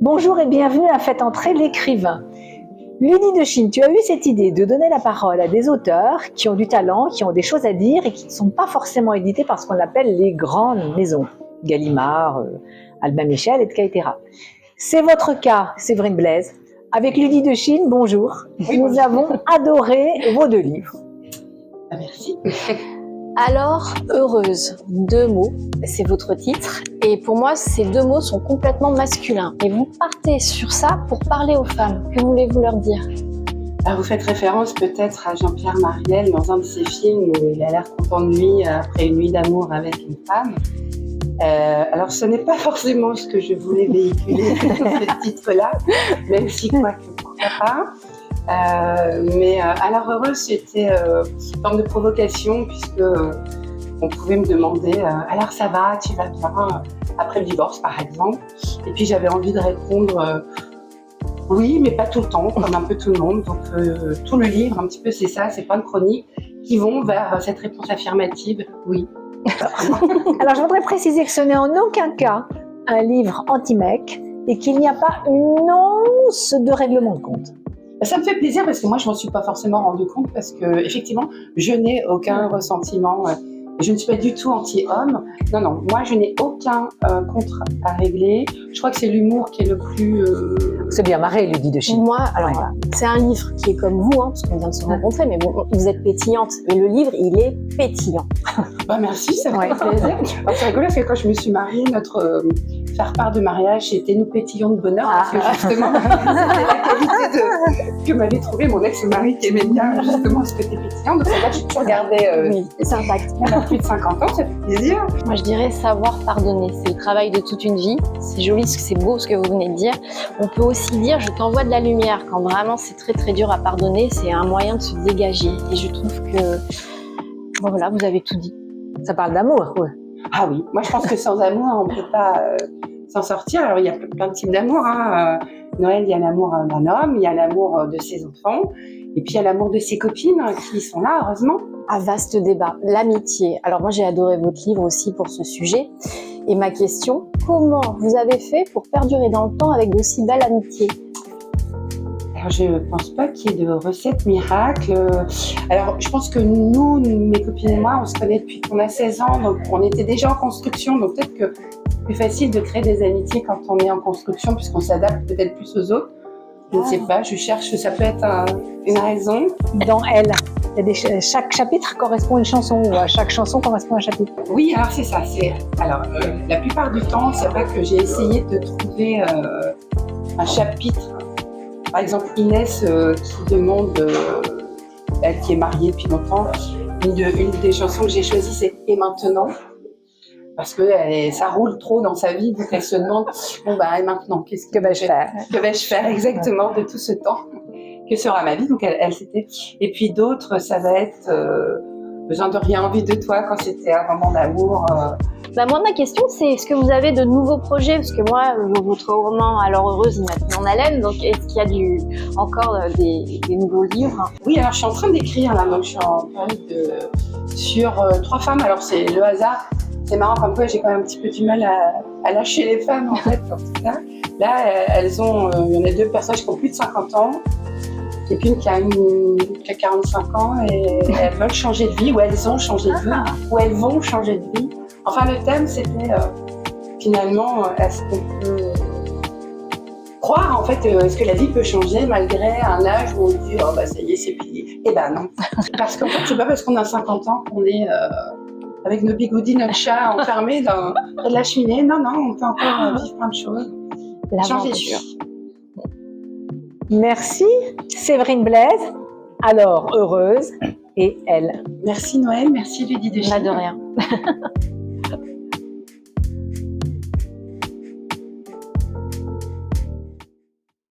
Bonjour et bienvenue à Faites entrer l'écrivain. Ludie de Chine, tu as eu cette idée de donner la parole à des auteurs qui ont du talent, qui ont des choses à dire et qui ne sont pas forcément édités par ce qu'on appelle les grandes maisons, Gallimard, Albin Michel, etc. C'est votre cas, Séverine Blaise. Avec Ludie de Chine, bonjour. Oui, Nous avons adoré vos 2 livres. Merci. Alors, heureuse, 2 mots, c'est votre titre. Et pour moi, ces 2 mots sont complètement masculins. Et vous partez sur ça pour parler aux femmes. Que voulez-vous leur dire ? Alors, vous faites référence peut-être à Jean-Pierre Mariel dans un de ses films où il a l'air content de lui après une nuit d'amour avec une femme. Alors, ce n'est pas forcément ce que je voulais véhiculer ce titre-là, même si pourquoi pas. Alors heureuse, c'était une forme de provocation puisque on pouvait me demander alors ça va, tu vas bien après le divorce par exemple. Et puis j'avais envie de répondre oui, mais pas tout le temps, comme un peu tout le monde. Donc tout le livre, un petit peu c'est ça, c'est plein de chroniques qui vont vers cette réponse affirmative, oui. Alors je voudrais préciser que ce n'est en aucun cas un livre anti-mec et qu'il n'y a pas une once de règlement de compte. Ça me fait plaisir parce que moi je m'en suis pas forcément rendu compte parce que effectivement je n'ai aucun ressentiment. Je ne suis pas du tout anti-homme. Non, moi je n'ai aucun contre à régler. Je crois que c'est l'humour qui est le plus. C'est bien marré, Ludie de Chine. Moi, alors c'est un livre qui est comme vous, parce qu'on vient de se rencontrer, mais bon, vous êtes pétillante. Et le livre, il est pétillant. Bah merci, ça me fait plaisir. Alors, c'est rigolo parce que quand je me suis mariée, notre faire-part de mariage, c'était nous pétillons de bonheur parce que justement, c'était la qualité que m'avait trouvé mon ex-mari qui aimait bien justement ce côté pétillant. Donc là, j'ai toujours gardé. Oui, c'est intact. On a plus de 50 ans, ça fait plaisir. Moi, je dirais savoir pardonner. C'est le travail de toute une vie. C'est joli, c'est beau ce que vous venez de dire. On peut aussi dire je t'envoie de la lumière. Quand vraiment c'est très très dur à pardonner, c'est un moyen de se dégager. Et je trouve que voilà, vous avez tout dit. Ça parle d'amour, quoi. Ah oui, moi je pense que sans amour, on ne peut pas s'en sortir. Alors il y a plein de types d'amour. Noël, il y a l'amour d'un homme, il y a l'amour de ses enfants, et puis il y a l'amour de ses copines qui sont là, heureusement. Un vaste débat, l'amitié. Alors moi j'ai adoré votre livre aussi pour ce sujet. Et ma question, comment vous avez fait pour perdurer dans le temps avec d'aussi belles amitiés ? Alors je ne pense pas qu'il y ait de recette miracle. Alors je pense que nous, mes copines et moi, on se connaît depuis qu'on a 16 ans, donc on était déjà en construction, donc peut-être que c'est plus facile de créer des amitiés quand on est en construction puisqu'on s'adapte peut-être plus aux autres. Je ne sais pas, je cherche, ça peut être une raison. Dans Elle, chaque chapitre correspond à une chanson, ou chaque chanson correspond à un chapitre. Oui, alors c'est ça. Alors, la plupart du temps, c'est vrai que j'ai essayé de trouver un chapitre. Par exemple, Inès qui demande, elle qui est mariée depuis longtemps, une des chansons que j'ai choisies, c'est « Et maintenant ?» parce que ça roule trop dans sa vie, donc elle se demande bon bah et maintenant qu'est-ce que vais-je faire exactement de tout ce temps, que sera ma vie, donc elle c'était. Et puis d'autres, ça va être besoin de rien, envie de toi quand c'était un moment d'amour. Moi ma question c'est est-ce que vous avez de nouveaux projets, parce que moi votre roman Alors heureuse il m'a tenu en haleine, donc est-ce qu'il y a encore des nouveaux livres ? Oui, alors je suis en train d'écrire là, donc je suis en période sur 3 femmes. Alors c'est le hasard. C'est marrant, comme quoi j'ai quand même un petit peu du mal à lâcher les femmes en fait pour tout ça. Là, elles ont, il y en a 2 personnages qui ont plus de 50 ans et puis une qui a 45 ans et elles veulent changer de vie, ou elles ont changé de vie, ou elles vont changer de vie. Enfin, le thème c'était finalement, est-ce qu'on peut croire en fait, est-ce que la vie peut changer malgré un âge où on dit oh bah ça y est c'est plié. Eh ben non, parce qu'en fait c'est pas parce qu'on a 50 ans qu'on est avec nos bigoudis, notre chat enfermé dans la cheminée. Non, on peut encore vivre plein de choses. Changer de vie. Merci, Séverine Blaise. Alors, heureuse, et Elle. Merci Noël, merci Ludie de Chine. Pas de rien.